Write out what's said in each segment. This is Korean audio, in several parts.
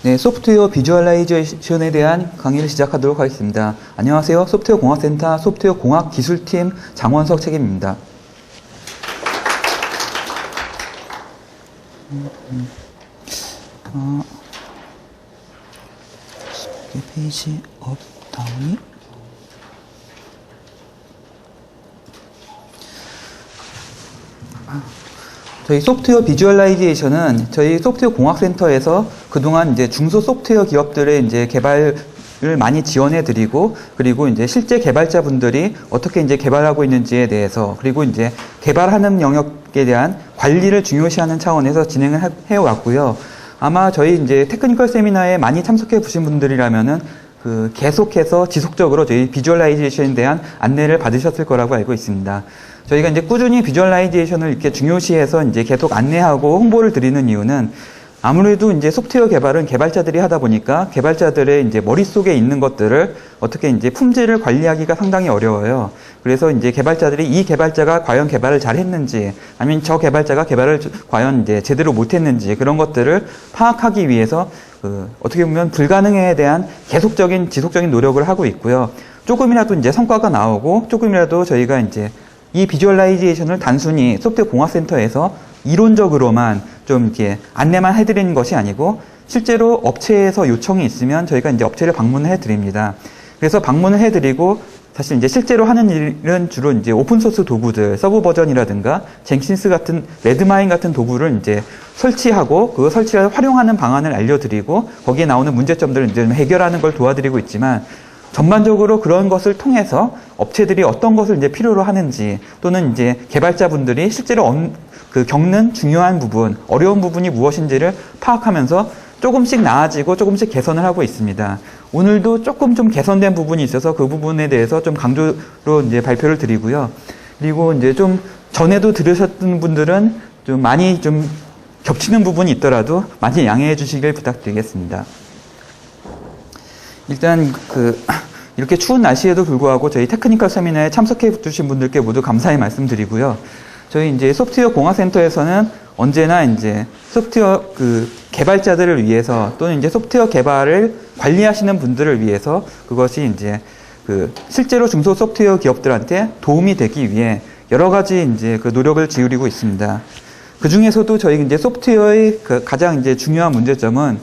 네, 소프트웨어 비주얼라이제이션에 대한 강의를 시작하도록 하겠습니다. 안녕하세요. 소프트웨어 공학센터 소프트웨어 공학 기술팀 장원석 책임입니다. 페이지 업 다운이 저희 소프트웨어 비주얼라이제이션은 저희 소프트웨어 공학센터에서 그동안 이제 중소 소프트웨어 기업들의 이제 개발을 많이 지원해 드리고, 그리고 이제 실제 개발자분들이 어떻게 이제 개발하고 있는지에 대해서, 그리고 이제 개발하는 영역에 대한 관리를 중요시하는 차원에서 진행을 해 왔고요. 아마 저희 이제 테크니컬 세미나에 많이 참석해 보신 분들이라면은 계속해서 지속적으로 저희 비주얼라이제이션에 대한 안내를 받으셨을 거라고 알고 있습니다. 저희가 이제 꾸준히 비주얼라이제이션을 이렇게 중요시해서 이제 계속 안내하고 홍보를 드리는 이유는, 아무래도 이제 소프트웨어 개발은 개발자들이 하다 보니까 개발자들의 이제 머릿속에 있는 것들을 어떻게 이제 품질을 관리하기가 상당히 어려워요. 그래서 이제 개발자들이 이 개발자가 과연 개발을 잘 했는지, 아니면 저 개발자가 개발을 과연 이제 제대로 못 했는지, 그런 것들을 파악하기 위해서 어떻게 보면 불가능에 대한 지속적인 노력을 하고 있고요. 조금이라도 이제 성과가 나오고, 조금이라도 저희가 이제 이 비주얼라이제이션을 단순히 소프트웨어 공학센터에서 이론적으로만 좀 이렇게 안내만 해드리는 것이 아니고, 실제로 업체에서 요청이 있으면 저희가 이제 업체를 방문해 드립니다. 그래서 방문을 해드리고, 사실 이제 실제로 하는 일은 주로 이제 오픈소스 도구들, 서브 버전이라든가 젠킨스 같은, 레드마인 같은 도구를 이제 설치하고, 그 설치를 활용하는 방안을 알려드리고, 거기에 나오는 문제점들을 이제 해결하는 걸 도와드리고 있지만, 전반적으로 그런 것을 통해서 업체들이 어떤 것을 이제 필요로 하는지, 또는 이제 개발자분들이 실제로 겪는 중요한 부분, 어려운 부분이 무엇인지를 파악하면서 조금씩 나아지고 조금씩 개선을 하고 있습니다. 오늘도 조금 좀 개선된 부분이 있어서 그 부분에 대해서 좀 강조로 이제 발표를 드리고요. 그리고 이제 좀 전에도 들으셨던 분들은 좀 많이 좀 겹치는 부분이 있더라도 많이 양해해 주시길 부탁드리겠습니다. 일단 이렇게 추운 날씨에도 불구하고 저희 테크니컬 세미나에 참석해 주신 분들께 모두 감사의 말씀드리고요. 저희 이제 소프트웨어 공학센터에서는 언제나 이제 소프트웨어 개발자들을 위해서, 또는 이제 소프트웨어 개발을 관리하시는 분들을 위해서, 그것이 이제 실제로 중소 소프트웨어 기업들한테 도움이 되기 위해 여러 가지 이제 노력을 기울이고 있습니다. 그 중에서도 저희 이제 소프트웨어의 가장 이제 중요한 문제점은,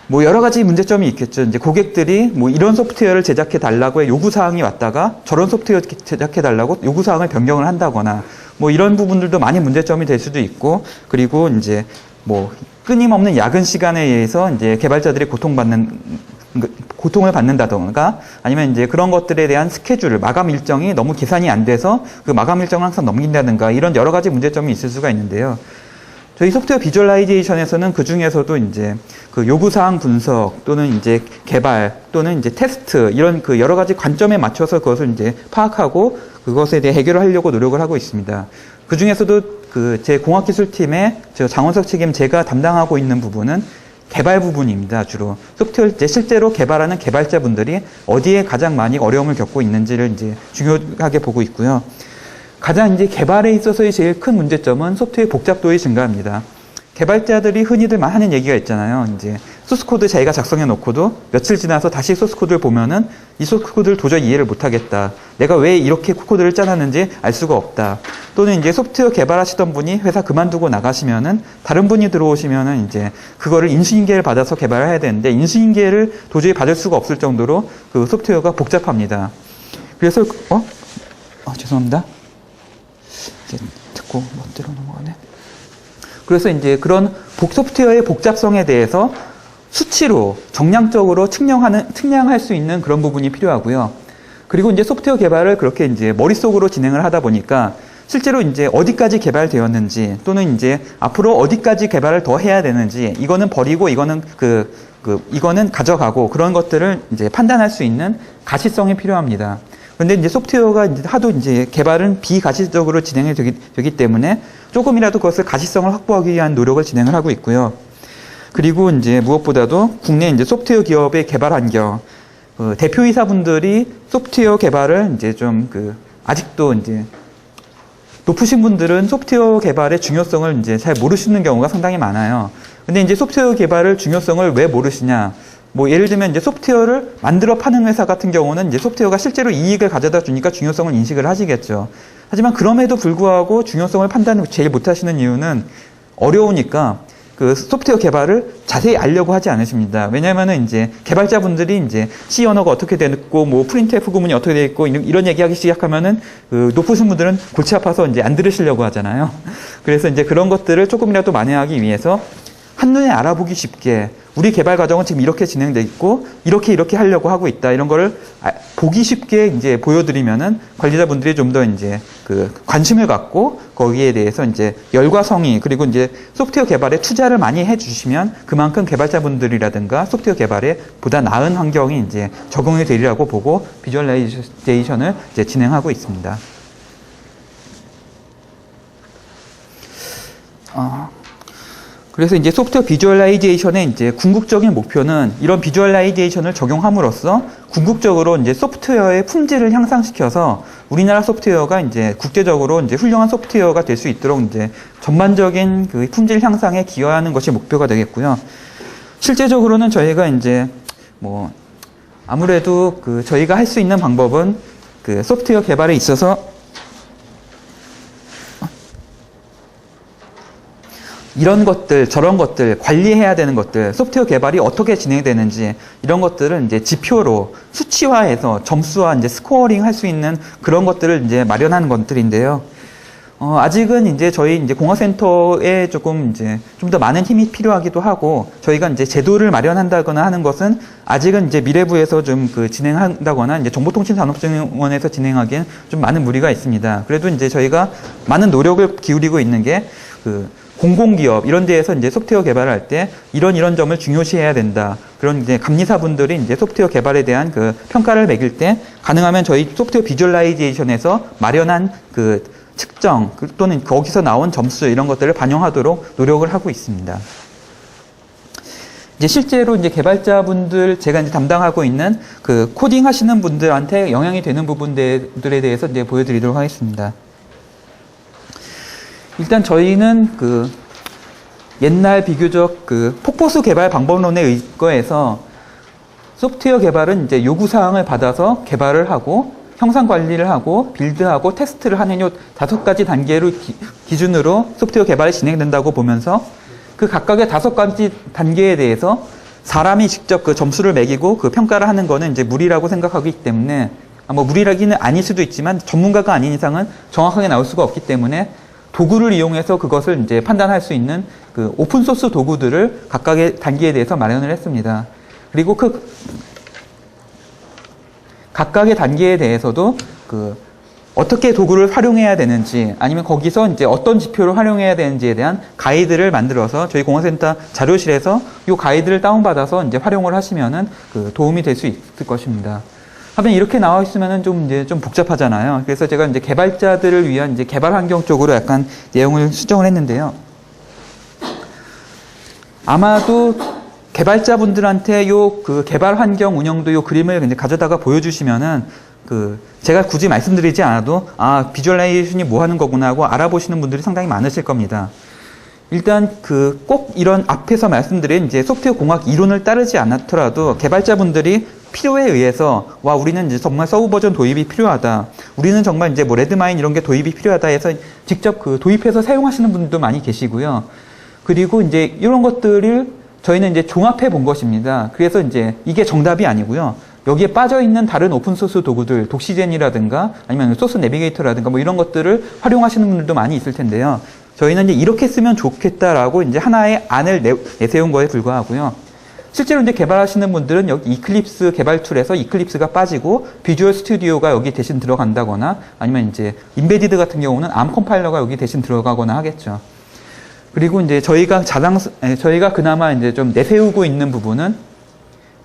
뭐 여러 가지 문제점이 있겠죠. 이제 고객들이 뭐 이런 소프트웨어를 제작해 달라고 요구사항이 왔다가 저런 소프트웨어 제작해 달라고 요구사항을 변경을 한다거나, 뭐 이런 부분들도 많이 문제점이 될 수도 있고, 그리고 이제 뭐 끊임없는 야근 시간에 의해서 이제 개발자들이 고통을 받는다던가, 아니면 이제 그런 것들에 대한 스케줄, 마감 일정이 너무 계산이 안 돼서 그 마감 일정을 항상 넘긴다든가, 이런 여러 가지 문제점이 있을 수가 있는데요. 저희 소프트웨어 비주얼라이제이션에서는 그 중에서도 이제 요구사항 분석, 또는 이제 개발, 또는 이제 테스트, 이런 여러 가지 관점에 맞춰서 그것을 이제 파악하고 그것에 대해 해결을 하려고 노력을 하고 있습니다. 그 중에서도 제 공학기술팀의 장원석 책임 제가 담당하고 있는 부분은 개발 부분입니다. 주로 소프트웨어 실제로 개발하는 개발자분들이 어디에 가장 많이 어려움을 겪고 있는지를 이제 중요하게 보고 있고요. 가장 이제 개발에 있어서의 제일 큰 문제점은 소프트웨어 복잡도의 증가입니다. 개발자들이 흔히들 하는 얘기가 있잖아요. 이제 소스코드 자기가 작성해 놓고도 며칠 지나서 다시 소스코드를 보면은 이 소스코드를 도저히 이해를 못하겠다. 내가 왜 이렇게 코드를 짜놨는지 알 수가 없다. 또는 이제 소프트웨어 개발하시던 분이 회사 그만두고 나가시면은 다른 분이 들어오시면은 이제 그거를 인수인계를 받아서 개발을 해야 되는데, 인수인계를 도저히 받을 수가 없을 정도로 소프트웨어가 복잡합니다. 그래서 죄송합니다. 듣고 멋대로 넘어가네. 그래서 이제 그런 소프트웨어의 복잡성에 대해서 수치로 정량적으로 측량할 수 있는 그런 부분이 필요하고요. 그리고 이제 소프트웨어 개발을 그렇게 이제 머릿속으로 진행을 하다 보니까 실제로 이제 어디까지 개발되었는지, 또는 이제 앞으로 어디까지 개발을 더 해야 되는지, 이거는 버리고 이거는 이거는 가져가고, 그런 것들을 이제 판단할 수 있는 가시성이 필요합니다. 근데 이제 소프트웨어가 이제 하도 이제 개발은 비가시적으로 진행이 되기 때문에 조금이라도 그것을 가시성을 확보하기 위한 노력을 진행을 하고 있고요. 그리고 이제 무엇보다도 국내 이제 소프트웨어 기업의 개발 환경, 대표이사분들이 소프트웨어 개발을 이제 좀 아직도 이제 높으신 분들은 소프트웨어 개발의 중요성을 이제 잘 모르시는 경우가 상당히 많아요. 근데 이제 소프트웨어 개발을 중요성을 왜 모르시냐? 뭐 예를 들면 이제 소프트웨어를 만들어 파는 회사 같은 경우는 이제 소프트웨어가 실제로 이익을 가져다 주니까 중요성을 인식을 하시겠죠. 하지만 그럼에도 불구하고 중요성을 판단을 제일 못 하시는 이유는 어려우니까 그 소프트웨어 개발을 자세히 알려고 하지 않으십니다. 왜냐면은 이제 개발자분들이 이제 C 언어가 어떻게 되고 뭐 프린트F 구문이 어떻게 되어 있고 이런 얘기하기 시작하면은 그 높으신 분들은 골치 아파서 이제 안 들으시려고 하잖아요. 그래서 이제 그런 것들을 조금이라도 만회하기 위해서 한눈에 알아보기 쉽게 우리 개발 과정은 지금 이렇게 진행돼 있고 이렇게 하려고 하고 있다. 이런 거를 보기 쉽게 이제 보여드리면은 관리자분들이 좀 더 이제 그 관심을 갖고 거기에 대해서 이제 열과 성의 그리고 이제 소프트웨어 개발에 투자를 많이 해주시면 그만큼 개발자분들이라든가 소프트웨어 개발에 보다 나은 환경이 이제 적용이 되리라고 보고 비주얼라이제이션을 이제 진행하고 있습니다. 그래서 이제 소프트웨어 비주얼라이제이션의 이제 궁극적인 목표는 이런 비주얼라이제이션을 적용함으로써 궁극적으로 이제 소프트웨어의 품질을 향상시켜서 우리나라 소프트웨어가 이제 국제적으로 이제 훌륭한 소프트웨어가 될 수 있도록 이제 전반적인 그 품질 향상에 기여하는 것이 목표가 되겠고요. 실제적으로는 저희가 이제 뭐 아무래도 그 저희가 할 수 있는 방법은 그 소프트웨어 개발에 있어서 이런 것들, 저런 것들, 관리해야 되는 것들, 소프트웨어 개발이 어떻게 진행되는지, 이런 것들을 이제 지표로 수치화해서 점수와 이제 스코어링 할 수 있는 그런 것들을 이제 마련하는 것들인데요. 아직은 이제 저희 이제 공학센터에 조금 이제 좀 더 많은 힘이 필요하기도 하고, 저희가 이제 제도를 마련한다거나 하는 것은 아직은 이제 미래부에서 좀 그 진행한다거나 이제 정보통신산업진흥원에서 진행하기엔 좀 많은 무리가 있습니다. 그래도 이제 저희가 많은 노력을 기울이고 있는 게 공공기업 이런 데에서 이제 소프트웨어 개발을 할 때 이런 점을 중요시해야 된다. 그런 이제 감리사분들이 이제 소프트웨어 개발에 대한 그 평가를 매길 때 가능하면 저희 소프트웨어 비주얼라이제이션에서 마련한 그 측정 또는 거기서 나온 점수 이런 것들을 반영하도록 노력을 하고 있습니다. 이제 실제로 이제 개발자분들 제가 이제 담당하고 있는 그 코딩 하시는 분들한테 영향이 되는 부분들에 대해서 이제 보여드리도록 하겠습니다. 일단 저희는 그 옛날 비교적 그 폭포수 개발 방법론에 의거해서 소프트웨어 개발은 이제 요구사항을 받아서 개발을 하고 형상 관리를 하고 빌드하고 테스트를 하는 요 5가지 단계로 기준으로 소프트웨어 개발이 진행된다고 보면서 그 각각의 5가지 단계에 대해서 사람이 직접 그 점수를 매기고 그 평가를 하는 거는 이제 무리라고 생각하기 때문에 뭐 무리라기는 아닐 수도 있지만 전문가가 아닌 이상은 정확하게 나올 수가 없기 때문에 도구를 이용해서 그것을 이제 판단할 수 있는 그 오픈소스 도구들을 각각의 단계에 대해서 마련을 했습니다. 그리고 그 각각의 단계에 대해서도 그 어떻게 도구를 활용해야 되는지 아니면 거기서 이제 어떤 지표를 활용해야 되는지에 대한 가이드를 만들어서 저희 공학센터 자료실에서 이 가이드를 다운받아서 이제 활용을 하시면은 그 도움이 될 수 있을 것입니다. 하면 이렇게 나와 있으면은 좀 복잡하잖아요. 그래서 제가 이제 개발자들을 위한 이제 개발 환경 쪽으로 약간 내용을 수정을 했는데요. 아마도 개발자분들한테 그 개발 환경 운영도 요 그림을 이제 가져다가 보여주시면은 제가 굳이 말씀드리지 않아도 비주얼라이제이션이 뭐 하는 거구나 하고 알아보시는 분들이 상당히 많으실 겁니다. 일단 꼭 이런 앞에서 말씀드린 이제 소프트웨어 공학 이론을 따르지 않더라도 개발자분들이 필요에 의해서 우리는 이제 정말 서브 버전 도입이 필요하다. 우리는 정말 이제 뭐 레드마인 이런 게 도입이 필요하다 해서 직접 도입해서 사용하시는 분들도 많이 계시고요. 그리고 이제 이런 것들을 저희는 이제 종합해 본 것입니다. 그래서 이제 이게 정답이 아니고요. 여기에 빠져 있는 다른 오픈소스 도구들, 독시젠이라든가 아니면 소스 내비게이터라든가 뭐 이런 것들을 활용하시는 분들도 많이 있을 텐데요. 저희는 이제 이렇게 쓰면 좋겠다라고 이제 하나의 안을 내세운 거에 불과하고요. 실제로 이제 개발하시는 분들은 여기 이클립스 개발 툴에서 이클립스가 빠지고 비주얼 스튜디오가 여기 대신 들어간다거나 아니면 이제 인베디드 같은 경우는 암 컴파일러가 여기 대신 들어가거나 하겠죠. 그리고 이제 저희가 그나마 이제 좀 내세우고 있는 부분은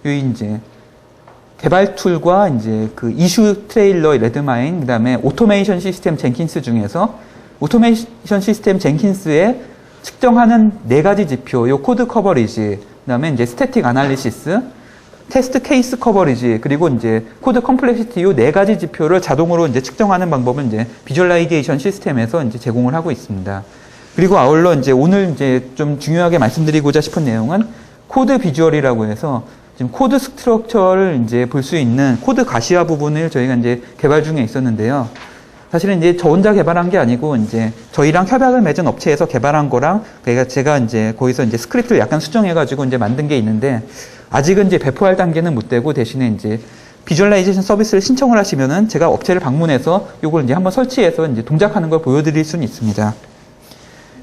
이 이제 개발 툴과 이제 그 이슈 트레일러 레드마인 그다음에 오토메이션 시스템 젠킨스 중에서 오토메이션 시스템 젠킨스에 측정하는 4가지 지표, 요 코드 커버리지, 그다음에 이제 스태틱 아날리시스, 테스트 케이스 커버리지, 그리고 이제 코드 컴플렉시티 요 4가지 지표를 자동으로 이제 측정하는 방법을 이제 비주얼라이제이션 시스템에서 이제 제공을 하고 있습니다. 그리고 아울러 이제 오늘 이제 좀 중요하게 말씀드리고자 싶은 내용은 코드 비주얼이라고 해서 지금 코드 스트럭처를 이제 볼 수 있는 코드 가시화 부분을 저희가 이제 개발 중에 있었는데요. 사실은 이제 저 혼자 개발한 게 아니고 이제 저희랑 협약을 맺은 업체에서 개발한 거랑 그러니까 제가 이제 거기서 이제 스크립트를 약간 수정해가지고 이제 만든 게 있는데 아직은 이제 배포할 단계는 못 되고 대신에 이제 비주얼라이제이션 서비스를 신청을 하시면은 제가 업체를 방문해서 요걸 이제 한번 설치해서 이제 동작하는 걸 보여드릴 수는 있습니다.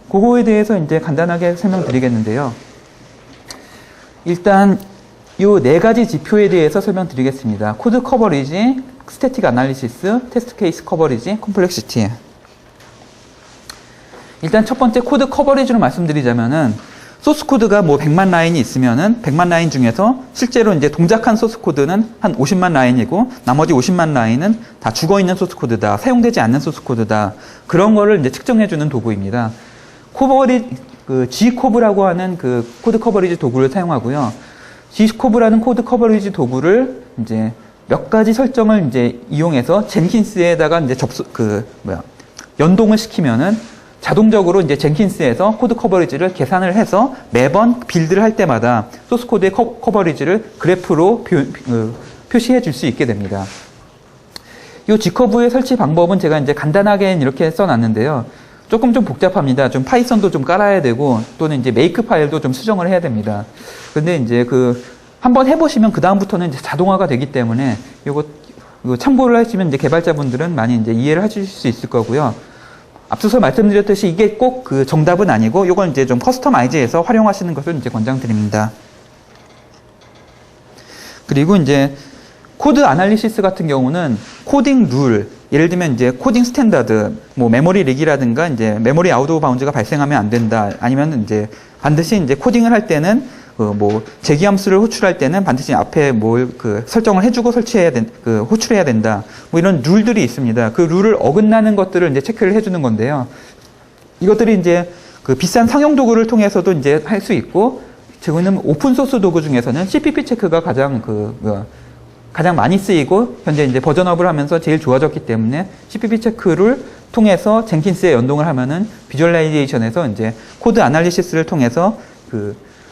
그거에 대해서 이제 간단하게 설명드리겠는데요. 일단 요 네 가지 지표에 대해서 설명드리겠습니다. 코드 커버리지, 스태틱 아날리시스, 테스트 케이스 커버리지, 컴플렉시티. 일단 첫 번째 코드 커버리지로 말씀드리자면은 소스 코드가 뭐 100만 라인이 있으면은 100만 라인 중에서 실제로 이제 동작한 소스 코드는 한 50만 라인이고 나머지 50만 라인은 다 죽어 있는 소스 코드다. 사용되지 않는 소스 코드다. 그런 거를 이제 측정해 주는 도구입니다. G코브라고 하는 그 코드 커버리지 도구를 사용하고요. G코브라는 코드 커버리지 도구를 이제 몇 가지 설정을 이제 이용해서 젠킨스에다가 이제 연동을 시키면은 자동적으로 이제 젠킨스에서 코드 커버리지를 계산을 해서 매번 빌드를 할 때마다 소스 코드의 커버리지를 그래프로 표시해 줄 수 있게 됩니다. 이 G커브의 설치 방법은 제가 이제 간단하게 이렇게 써놨는데요. 조금 좀 복잡합니다. 좀 파이썬도 좀 깔아야 되고 또는 이제 메이크 파일도 좀 수정을 해야 됩니다. 근데 이제 한번 해보시면 그 다음부터는 이제 자동화가 되기 때문에 이거 참고를 하시면 이제 개발자분들은 많이 이제 이해를 해주실 수 있을 거고요. 앞서서 말씀드렸듯이 이게 꼭 그 정답은 아니고 이걸 이제 좀 커스터마이즈해서 활용하시는 것을 이제 권장드립니다. 그리고 이제 코드 아날리시스 같은 경우는 코딩 룰, 예를 들면 이제 코딩 스탠다드, 뭐 메모리 릭이라든가 이제 메모리 아웃 오브 바운드가 발생하면 안 된다. 아니면 이제 반드시 이제 코딩을 할 때는 재기함수를 호출할 때는 반드시 앞에 설정을 해주고 호출해야 된다. 뭐 이런 룰들이 있습니다. 그 룰을 어긋나는 것들을 이제 체크를 해주는 건데요. 이것들이 이제 비싼 상용 도구를 통해서도 이제 할 수 있고, 지금은 오픈소스 도구 중에서는 CPP 체크가 가장 많이 쓰이고, 현재 이제 버전업을 하면서 제일 좋아졌기 때문에 CPP 체크를 통해서 젠킨스에 연동을 하면은 비주얼라이제이션에서 이제 코드 아날리시스를 통해서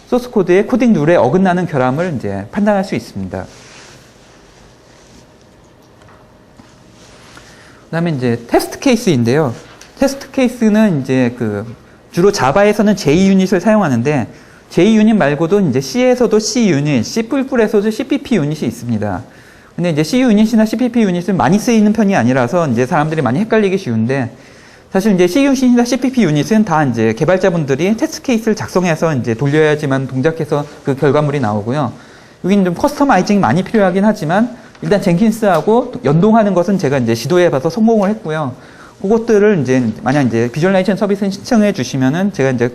소스 코드의 코딩 룰에 어긋나는 결함을 이제 판단할 수 있습니다. 그다음에 이제 테스트 케이스인데요. 테스트 케이스는 이제 주로 자바에서는 JUnit을 사용하는데 JUnit 말고도 이제 C에서도 Cunit, C++에서도 CPP 유닛이 있습니다. 근데 이제 CUnit이나 CPP 유닛은 많이 쓰이는 편이 아니라서 이제 사람들이 많이 헷갈리기 쉬운데 사실 이제 CUnit이나 CPP 유닛은 다 이제 개발자분들이 테스트 케이스를 작성해서 이제 돌려야지만 동작해서 그 결과물이 나오고요. 여기는 좀 커스터마이징이 많이 필요하긴 하지만 일단 젠킨스하고 연동하는 것은 제가 이제 시도해봐서 성공을 했고요. 그것들을 이제 만약 이제 비주얼라이제이션 서비스 신청해 주시면은 제가 이제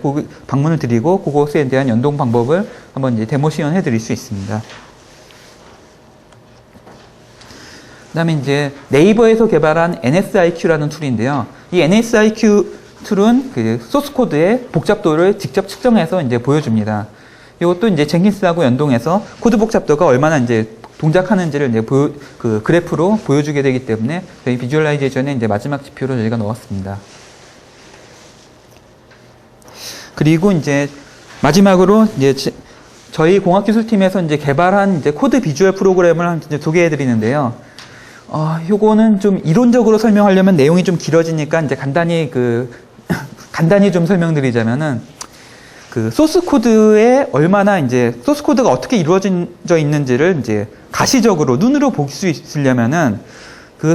방문을 드리고 그것에 대한 연동 방법을 한번 이제 데모 시연해 드릴 수 있습니다. 그다음에 이제 네이버에서 개발한 NSIQ라는 툴인데요. 이 NSIQ 툴은 소스 코드의 복잡도를 직접 측정해서 이제 보여줍니다. 이것도 이제 젠킨스하고 연동해서 코드 복잡도가 얼마나 이제 동작하는지를 이제 그래프로 보여주게 되기 때문에 저희 비주얼라이제이션의 이제 마지막 지표로 저희가 넣었습니다. 그리고 이제 마지막으로 이제 저희 공학기술팀에서 이제 개발한 이제 코드 비주얼 프로그램을 이제 소개해 드리는데요. 요거는 좀 이론적으로 설명하려면 내용이 좀 길어지니까 이제 간단히 좀 설명드리자면은 소스 코드에 얼마나 이제 소스 코드가 어떻게 이루어져 있는지를 이제 가시적으로 눈으로 볼 수 있으려면은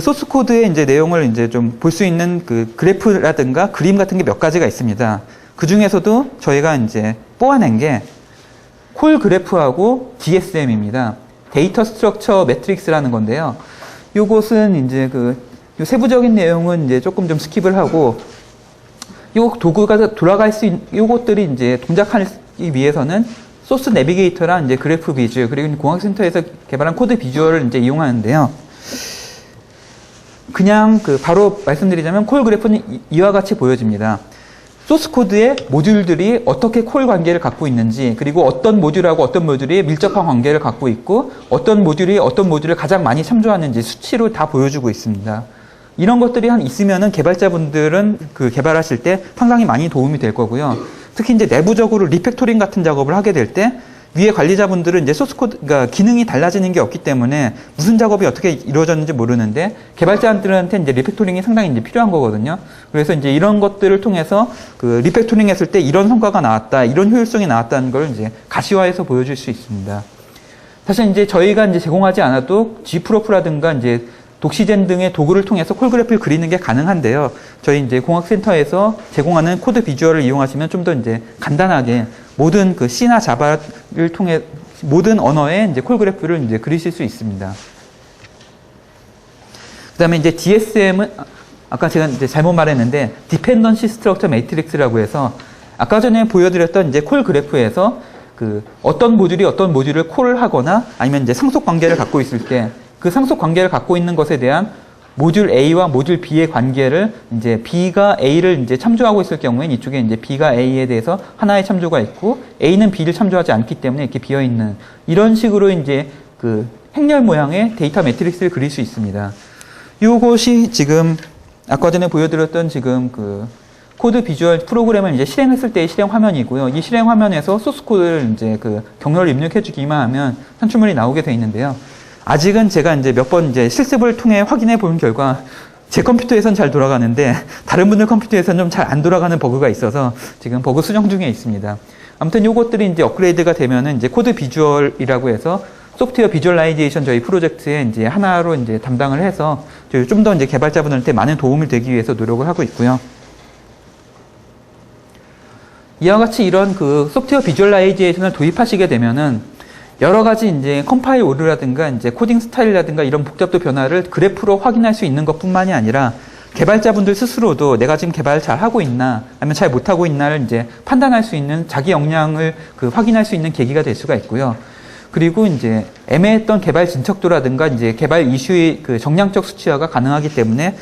소스 코드의 이제 내용을 이제 좀 볼 수 있는 그래프라든가 그림 같은 게 몇 가지가 있습니다. 그 중에서도 저희가 이제 뽑아낸 게 콜 그래프하고 DSM입니다. 데이터 스트럭처 매트릭스라는 건데요. 요것은 이제 요 세부적인 내용은 이제 조금 좀 스킵을 하고 요 도구가 돌아갈 수 있는 요것들이 이제 동작하기 위해서는 소스 내비게이터랑 이제 그래프 비주얼 그리고 공학센터에서 개발한 코드 비주얼을 이제 이용하는데요. 그냥 바로 말씀드리자면 콜 그래프는 이와 같이 보여집니다. 소스 코드의 모듈들이 어떻게 콜 관계를 갖고 있는지 그리고 어떤 모듈하고 어떤 모듈이 밀접한 관계를 갖고 있고 어떤 모듈이 어떤 모듈을 가장 많이 참조하는지 수치로 다 보여주고 있습니다. 이런 것들이 있으면은 개발자분들은 그 개발하실 때 상당히 많이 도움이 될 거고요. 특히 이제 내부적으로 리팩토링 같은 작업을 하게 될 때 위에 관리자분들은 이제 소스 코드, 그러니까 기능이 달라지는 게 없기 때문에 무슨 작업이 어떻게 이루어졌는지 모르는데 개발자들한테 이제 리팩토링이 상당히 이제 필요한 거거든요. 그래서 이제 이런 것들을 통해서 그 리팩토링 했을 때 이런 성과가 나왔다, 이런 효율성이 나왔다는 걸 이제 가시화해서 보여줄 수 있습니다. 사실 이제 저희가 이제 제공하지 않아도 G프로프라든가 이제 독시젠 등의 도구를 통해서 콜그래프를 그리는 게 가능한데요. 저희 이제 공학센터에서 제공하는 코드 비주얼을 이용하시면 좀 더 이제 간단하게 모든 그 C나 자바를 통해 모든 언어의 이제 콜그래프를 이제 그리실 수 있습니다. 그다음에 이제 DSM은 아까 제가 이제 잘못 말했는데 디펜던시 스트럭처 매트릭스라고 해서 아까 전에 보여드렸던 이제 콜그래프에서 그 어떤 모듈을 콜을 하거나 아니면 이제 상속 관계를 갖고 있을 때 그 상속 관계를 갖고 있는 것에 대한 모듈 A와 모듈 B의 관계를 이제 B가 A를 이제 참조하고 있을 경우엔 이쪽에 이제 B가 A에 대해서 하나의 참조가 있고 A는 B를 참조하지 않기 때문에 이렇게 비어 있는 이런 식으로 이제 그 행렬 모양의 데이터 매트릭스를 그릴 수 있습니다. 이것이 지금 아까 전에 보여드렸던 지금 그 코드 비주얼 프로그램을 이제 실행했을 때의 실행 화면이고요. 이 실행 화면에서 소스 코드를 이제 그 경로를 입력해주기만 하면 산출물이 나오게 되어 있는데요. 아직은 제가 이제 몇 번 이제 실습을 통해 확인해 본 결과 제 컴퓨터에선 잘 돌아가는데 다른 분들 컴퓨터에서는 좀 잘 안 돌아가는 버그가 있어서 지금 버그 수정 중에 있습니다. 아무튼 요것들이 이제 업그레이드가 되면은 이제 코드 비주얼이라고 해서 소프트웨어 비주얼라이제이션 저희 프로젝트에 이제 하나로 이제 담당을 해서 좀 더 이제 개발자분들한테 많은 도움이 되기 위해서 노력을 하고 있고요. 이와 같이 이런 그 소프트웨어 비주얼라이제이션을 도입하시게 되면은 여러 가지 이제 컴파일 오류라든가 이제 코딩 스타일이라든가 이런 복잡도 변화를 그래프로 확인할 수 있는 것뿐만이 아니라 개발자분들 스스로도 내가 지금 개발 잘 하고 있나 아니면 잘 못하고 있나를 이제 판단할 수 있는 자기 역량을 그 확인할 수 있는 계기가 될 수가 있고요. 그리고 이제 애매했던 개발 진척도라든가 이제 개발 이슈의 그 정량적 수치화가 가능하기 때문에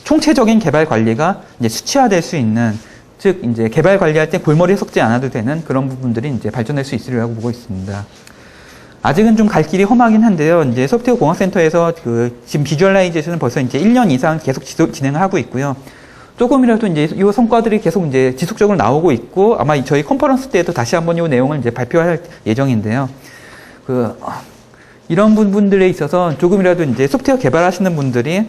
총체적인 개발 관리가 이제 수치화될 수 있는 즉 이제 개발 관리할 때 골머리 섞지 않아도 되는 그런 부분들이 이제 발전할 수 있으리라고 보고 있습니다. 아직은 좀 갈 길이 험하긴 한데요. 이제 소프트웨어 공학센터에서 그 지금 비주얼라이제이션은 벌써 이제 1년 이상 계속 진행을 하고 있고요. 조금이라도 이제 이 성과들이 계속 이제 지속적으로 나오고 있고 아마 저희 컨퍼런스 때에도 다시 한번 이 내용을 이제 발표할 예정인데요. 이런 부분들에 있어서 조금이라도 이제 소프트웨어 개발하시는 분들이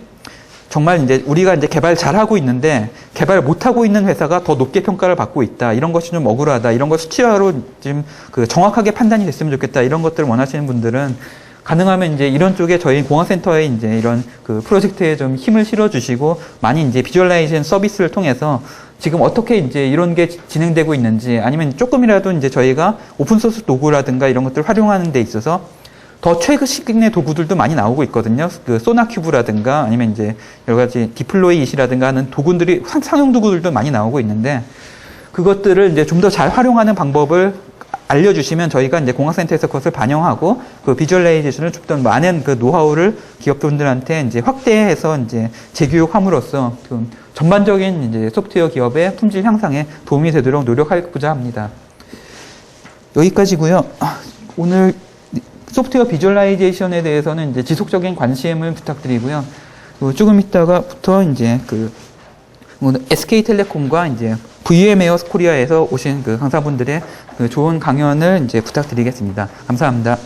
정말 이제 우리가 이제 개발 잘하고 있는데 개발 못하고 있는 회사가 더 높게 평가를 받고 있다. 이런 것이 좀 억울하다. 이런 걸 수치화로 지금 그 정확하게 판단이 됐으면 좋겠다. 이런 것들을 원하시는 분들은 가능하면 이제 이런 쪽에 저희 공학센터에 이제 이런 그 프로젝트에 좀 힘을 실어주시고 많이 이제 비주얼라이제이션 서비스를 통해서 지금 어떻게 이제 이런 게 진행되고 있는지 아니면 조금이라도 이제 저희가 오픈소스 도구라든가 이런 것들을 활용하는 데 있어서 더 최근의 도구들도 많이 나오고 있거든요. 그 소나큐브라든가 아니면 이제 여러 가지 디플로이잇이라든가 하는 도구들이 상용 도구들도 많이 나오고 있는데 그것들을 이제 좀 더 잘 활용하는 방법을 알려주시면 저희가 이제 공학센터에서 그것을 반영하고 그 비주얼라이제이션을 좀 더 많은 그 노하우를 기업분들한테 이제 확대해서 이제 재교육함으로써 좀 전반적인 이제 소프트웨어 기업의 품질 향상에 도움이 되도록 노력하고자 합니다. 여기까지고요. 오늘 소프트웨어 비주얼라이제이션에 대해서는 이제 지속적인 관심을 부탁드리고요. 조금 있다가부터 이제 그 SK텔레콤과 이제 VM웨어 코리아에서 오신 그 강사분들의 그 좋은 강연을 이제 부탁드리겠습니다. 감사합니다.